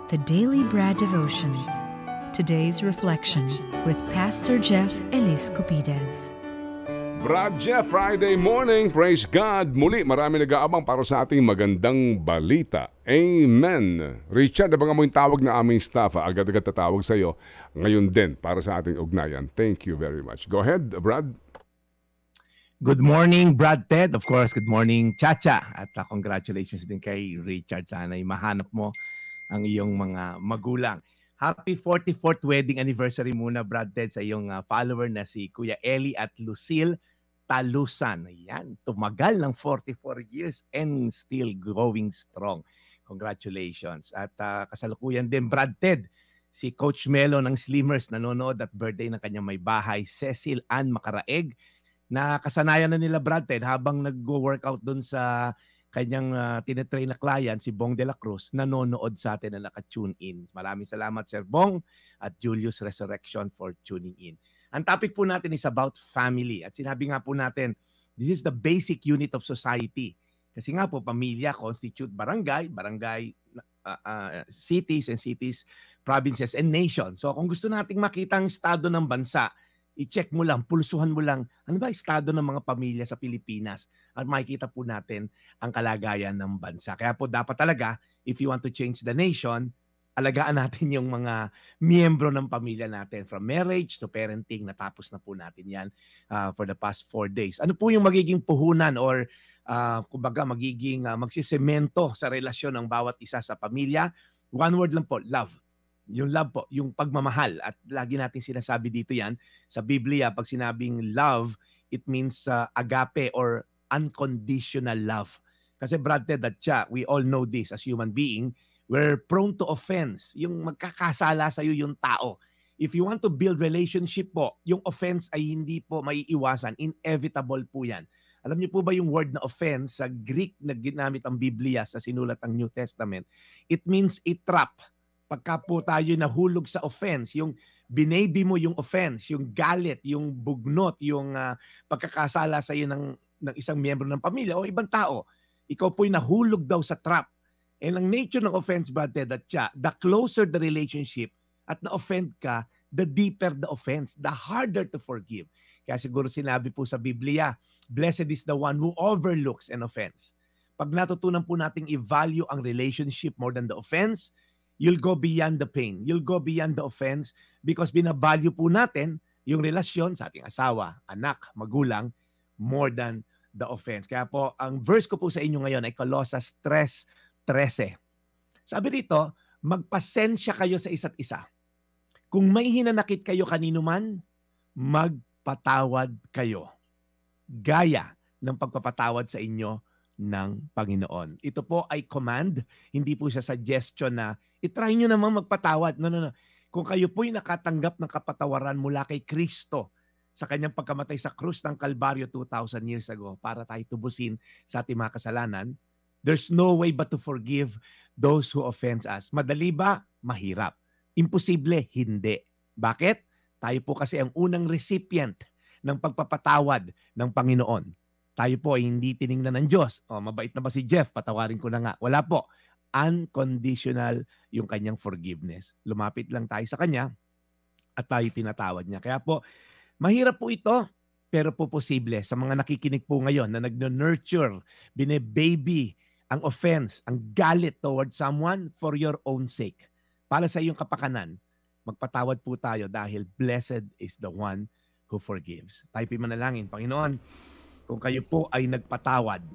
The Daily Bread Devotions. Today's reflection with Pastor Jeff Elis Cupides. Brad Jeff, Friday morning. Praise God. Muli, marami nag-aabang para sa ating magandang balita. Amen. Richard, abangan mo yung tawag na aming staff. Agad-agad tatawag sa iyo. Ngayon din para sa ating ugnayan. Thank you very much. Go ahead, Brad. Good morning, Brad Ted. Of course, good morning, Chacha. At congratulations din kay Richard. Sana'y mahanap mo ang iyong mga magulang. Happy 44th wedding anniversary muna, Brad Ted, sa iyong follower na si Kuya Eli at Lucille Talusan. Ayan, tumagal ng 44 years and still growing strong. Congratulations. At kasalukuyan din, Brad Ted, si Coach Melo ng Slimmers, nanonood at birthday ng kanyang may bahay, Cecil Ann Macaraeg, na kasanayan na nila, Brad Ted, habang nag-workout doon sa kanyang tinetrain na client, si Bong de la Cruz, nanonood sa atin na naka-tune in. Maraming salamat, Sir Bong at Julius Resurrection for tuning in. Ang topic po natin is about family. At sinabi nga po natin, this is the basic unit of society. Kasi nga po, pamilya constitute barangay, cities and cities, provinces and nations. So kung gusto nating makita ang estado ng bansa, i-check mo lang, pulsuhan mo lang, ano ba estado ng mga pamilya sa Pilipinas? At makikita po natin ang kalagayan ng bansa. Kaya po dapat talaga, if you want to change the nation, alagaan natin yung mga miyembro ng pamilya natin. From marriage to parenting, natapos na po natin yan for the past 4 days. Ano po yung magiging puhunan or kumbaga magiging magsisemento sa relasyon ng bawat isa sa pamilya? One word lang po, love. Yung love po, yung pagmamahal. At lagi natin sinasabi dito yan sa Biblia, pag sinabing love, it means agape or unconditional love. Kasi Brad Ted at siya, we all know this as human being, we're prone to offense. Yung magkakasala sa'yo yung tao. If you want to build relationship po, yung offense ay hindi po maiiwasan. Inevitable po yan. Alam niyo po ba yung word na offense sa Greek na ginamit ang Biblia sa sinulat ng New Testament? It means a trap. Pagka po tayo nahulog sa offense, yung binaby mo yung offense, yung galit, yung bugnot, yung pagkakasala sa iyo ng isang miyembro ng pamilya o ibang tao, ikaw po'y nahulog daw sa trap. And ang nature ng offense, Brad Ted, at siya, the closer the relationship at na-offend ka, the deeper the offense, the harder to forgive. Kaya siguro sinabi po sa Biblia, blessed is the one who overlooks an offense. Pag natutunan po nating i-value ang relationship more than the offense, you'll go beyond the pain. You'll go beyond the offense because binavalue po natin yung relasyon sa ating asawa, anak, magulang, more than the offense. Kaya po, ang verse ko po sa inyo ngayon ay Colossus 3:13. Sabi dito, magpasensya kayo sa isa't isa. Kung may hinanakit kayo kanino man, magpatawad kayo. Gaya ng pagpapatawad sa inyo ng Panginoon. Ito po ay command, hindi po siya suggestion na itry nyo naman magpatawad. No. Kung kayo po'y nakatanggap ng kapatawaran mula kay Kristo sa kanyang pagkamatay sa krus ng Kalbaryo 2,000 years ago para tayo tubusin sa ating mga kasalanan, there's no way but to forgive those who offend us. Madali ba? Mahirap. Imposible? Hindi. Bakit? Tayo po kasi ang unang recipient ng pagpapatawad ng Panginoon. Tayo po ay hindi tiningnan ng Diyos. Mabait na ba si Jeff? Patawarin ko na nga. Wala po. Unconditional yung kanyang forgiveness. Lumapit lang tayo sa kanya at tayo pinatawad niya. Kaya po, mahirap po ito, pero po posible sa mga nakikinig po ngayon na nag-nurture, bine-baby ang offense, ang galit towards someone for your own sake. Para sa iyong kapakanan, magpatawad po tayo dahil blessed is the one who forgives. Tayo manalangin, Panginoon, kung kayo po ay nagpatawad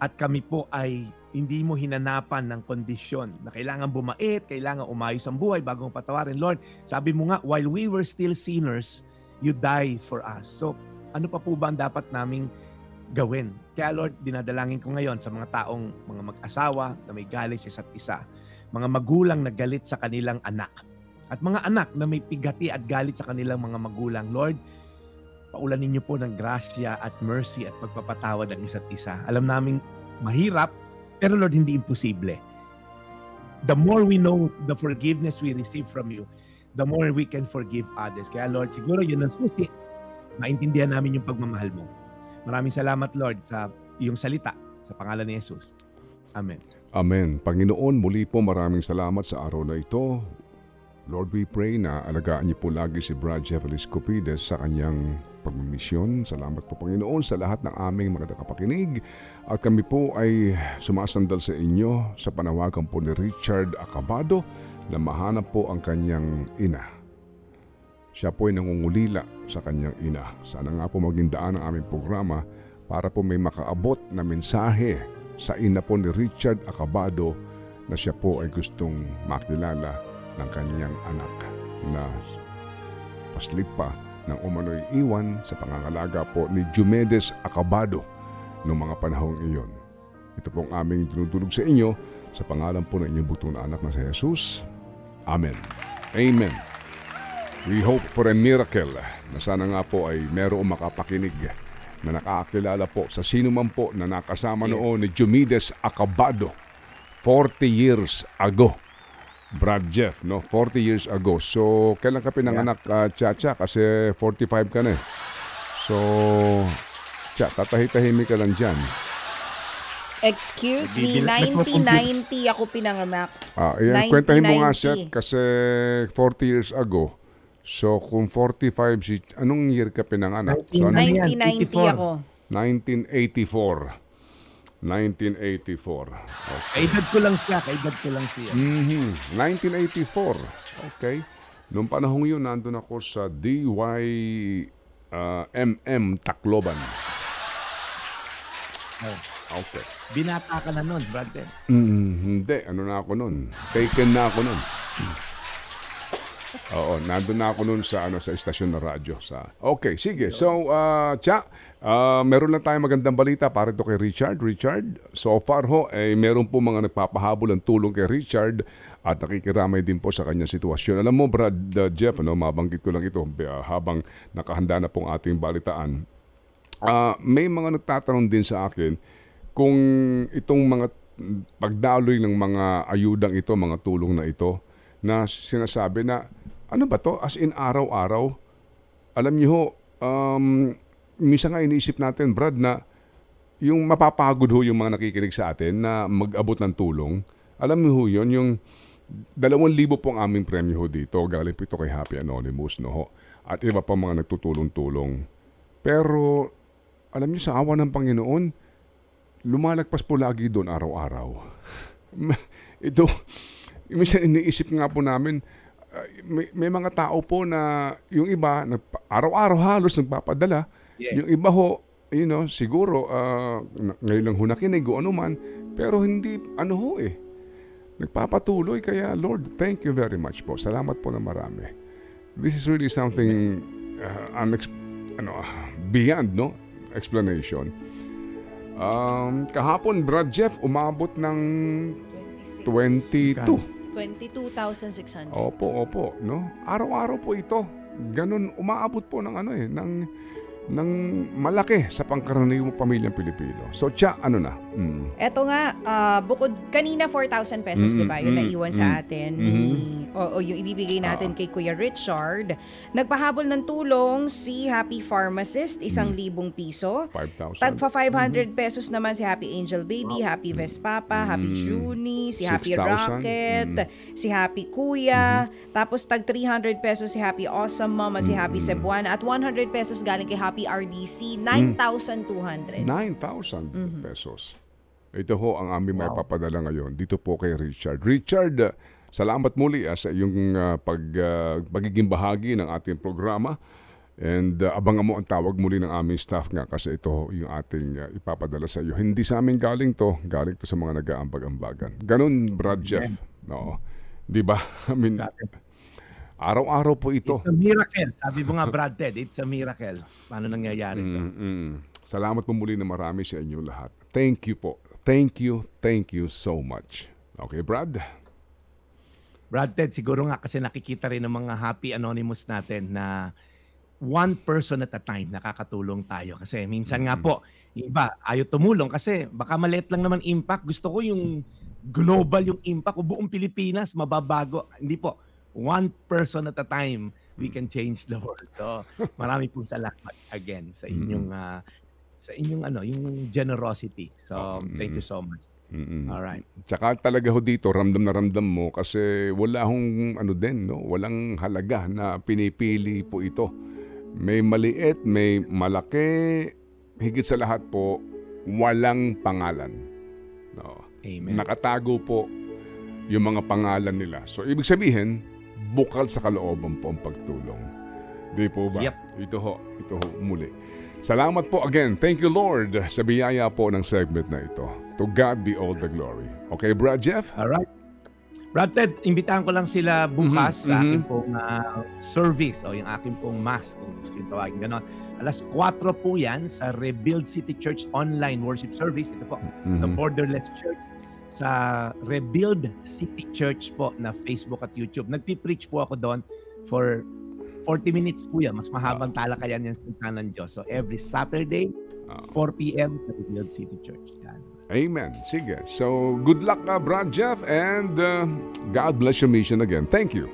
at kami po ay hindi mo hinanapan ng kondisyon na kailangan bumait, kailangan umayos ang buhay bago mong patawarin. Lord, sabi mo nga, while we were still sinners, you died for us. So, ano pa po ba ang dapat naming gawin? Kaya Lord, dinadalangin ko ngayon sa mga taong, mga mag-asawa na may galit sa isa't isa, mga magulang na galit sa kanilang anak, at mga anak na may pigati at galit sa kanilang mga magulang. Lord, paulanin niyo po ng grasya at mercy at pagpapatawad ang isa't isa. Alam naming mahirap, pero Lord, hindi imposible. The more we know the forgiveness we receive from you, the more we can forgive others. Kaya Lord, siguro yun ang susi. Maintindihan namin yung pagmamahal mo. Maraming salamat, Lord, sa iyong salita. Sa pangalan ni Jesus. Amen. Amen. Panginoon, muli po maraming salamat sa araw na ito. Lord, we pray na alagaan niyo po lagi si Brad Jeff Eliscopides sa kanyang pagmimisyon. Salamat po, Panginoon, sa lahat ng aming mga nakapakinig. At kami po ay sumasandal sa inyo sa panawagan po ni Richard Acabado na mahanap po ang kanyang ina. Siya po ay nangungulila sa kanyang ina. Sana nga po maging daan ang aming programa para po may makaabot na mensahe sa ina po ni Richard Acabado na siya po ay gustong makilala ng kanyang anak na paslit pa ng umano'y iwan sa pangangalaga po ni Jumedes Acabado noong mga panahong iyon. Ito pong aming tinutulog sa inyo sa pangalan po ng inyong butong na anak na si Jesus. Amen. Amen. We hope for a miracle na sana nga po ay merong makapakinig na nakakilala po sa sino man po na nakasama noon ni Jumedes Acabado 40 years ago. Brad Jeff, no? 40 years ago. So, kailan ka pinanganak, Chacha? Kasi 45 ka na eh. So, tatahi-tahimik ka lang dyan. Excuse me, 1990 ako pinanganak. Yan, kwentahin mo nga siya kasi 40 years ago. So, kung 45, anong year ka pinanganak? So, 1990 ako. 1984. 1984. Okay. Kaedad ko lang siya. 1984. Okay. Noong panahong yun, nandun ako sa DYMM Tacloban. Okay. Binata ka na nun, brother. Hindi. Ano na ako nun? Taken na ako nun. Oo, nandun na ako nun sa istasyon na radyo. Okay, sige. So, meron lang tayong magandang balita para ito kay Richard. Richard, so far meron po mga nagpapahabol ng tulong kay Richard at nakikiramay din po sa kanyang sitwasyon. Alam mo, Brad Jeff, mabanggit ko lang ito habang nakahanda na pong ating balitaan. May mga nagtatanong din sa akin kung itong mga pagdaloy ng mga ayudang ito, mga tulong na ito, na sinasabi na, ano ba to? As in araw-araw, alam niyo minsan nga iniisip natin, Brad, na yung mapapagod yung mga nakikinig sa atin na mag-abot ng tulong. Alam niyo yun, yung 2,000 po ang aming premyo dito. Galing po ito kay Happy Anonymous, at iba pa mga nagtutulong-tulong. Pero, alam niyo, sa awa ng Panginoon, lumalagpas po lagi doon araw-araw. Ito, minsan iniisip nga po namin, may mga tao po na yung iba araw-araw halos nagpapadala. Yeah. Yung iba siguro ngayon lang nakinig o ano man, pero hindi nagpapatuloy. Kaya Lord, thank you very much po. Salamat po na marami. This is really something beyond explanation. Kahapon, Brad Jeff, umabot ng 22,600. Opo, no? Araw-araw po ito. Ganun, umaabot po ng ng malaki sa pangkaraniwang pamilyang Pilipino. So, Eto nga, bukod kanina 4,000 pesos, di ba? Yung naiwan sa atin. O yung ibibigay natin kay Kuya Richard. Nagpahabol ng tulong si Happy Pharmacist, 1,000 piso. 5,000. Tagpa 500 pesos naman si Happy Angel Baby, Happy Vespapa, Happy Junie, si Happy 6,000. Rocket, si Happy Kuya. Tapos tag 300 pesos si Happy Awesome Mom at si Happy Cebuana. At 100 pesos galing kay Happy RDC, 9,200. 9,000 pesos. Ito ang aming may papadala ngayon dito po kay Richard. Richard, salamat muli sa iyong pagiging bahagi ng ating programa. And abangan mo ang tawag muli ng aming staff nga kasi ito yung ating ipapadala sa iyo. Hindi sa amin galing to sa mga nag-aambag-ambagan. Ganun, Brad Jeff. No. Di ba? I mean, araw-araw po ito. It's a miracle. Sabi mo nga, Brad Ted, it's a miracle. Paano nangyayari ito? Salamat po muli na marami sa inyo lahat. Thank you po. Thank you so much. Okay, Brad? Brad Ted, siguro nga kasi nakikita rin ng mga Happy Anonymous natin na one person at a time nakakatulong tayo. Kasi minsan nga po, iba, ayaw tumulong kasi baka maliit lang naman impact. Gusto ko yung global yung impact o buong Pilipinas, mababago. Hindi po. One person at a time, we can change the world. So, marami pong salamat again sa inyong yung generosity. So, thank you so much. Alright. Tsaka talaga ho dito, ramdam na ramdam mo kasi wala hong walang halaga na pinipili po ito. May maliit, may malaki, higit sa lahat po, walang pangalan. No. Amen. Nakatago po yung mga pangalan nila. So, ibig sabihin, bukal sa kalooban po ang pagtulong. Di po ba? Yep. Ito ho muli. Salamat po again. Thank you, Lord, sa biyaya po ng segment na ito. To God be all the glory. Okay, Brad Jeff? Alright. Brad Ted, imbitahan ko lang sila bukas sa aking pong service o yung aking pong mass, kung gusto yung tawagin ganon. Alas 4 po yan sa Rebuild City Church online worship service. Ito po, the Borderless Church sa Rebuild City Church po na Facebook at YouTube. Nagpipreach po ako doon for 40 minutes po yan. Mas mahabang talakayan yan sa ng Diyos. So every Saturday, 4 p.m. sa Rebuild City Church. Yan. Amen. Sige. So, good luck, Brad Jeff, and God bless your mission again. Thank you.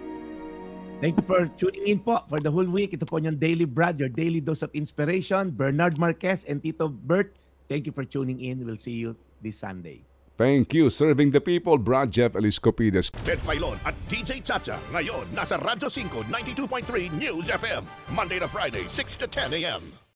Thank you for tuning in po for the whole week. Ito po yung Daily Brad, your daily dose of inspiration. Bernard Marquez and Tito Bert, thank you for tuning in. We'll see you this Sunday. Thank you. Serving the people, Brad Jeff Eliscopides. Ted Filon at DJ Chacha. Ngayon, nasa Radyo 5, 92.3 News FM. Monday to Friday, 6 to 10 a.m.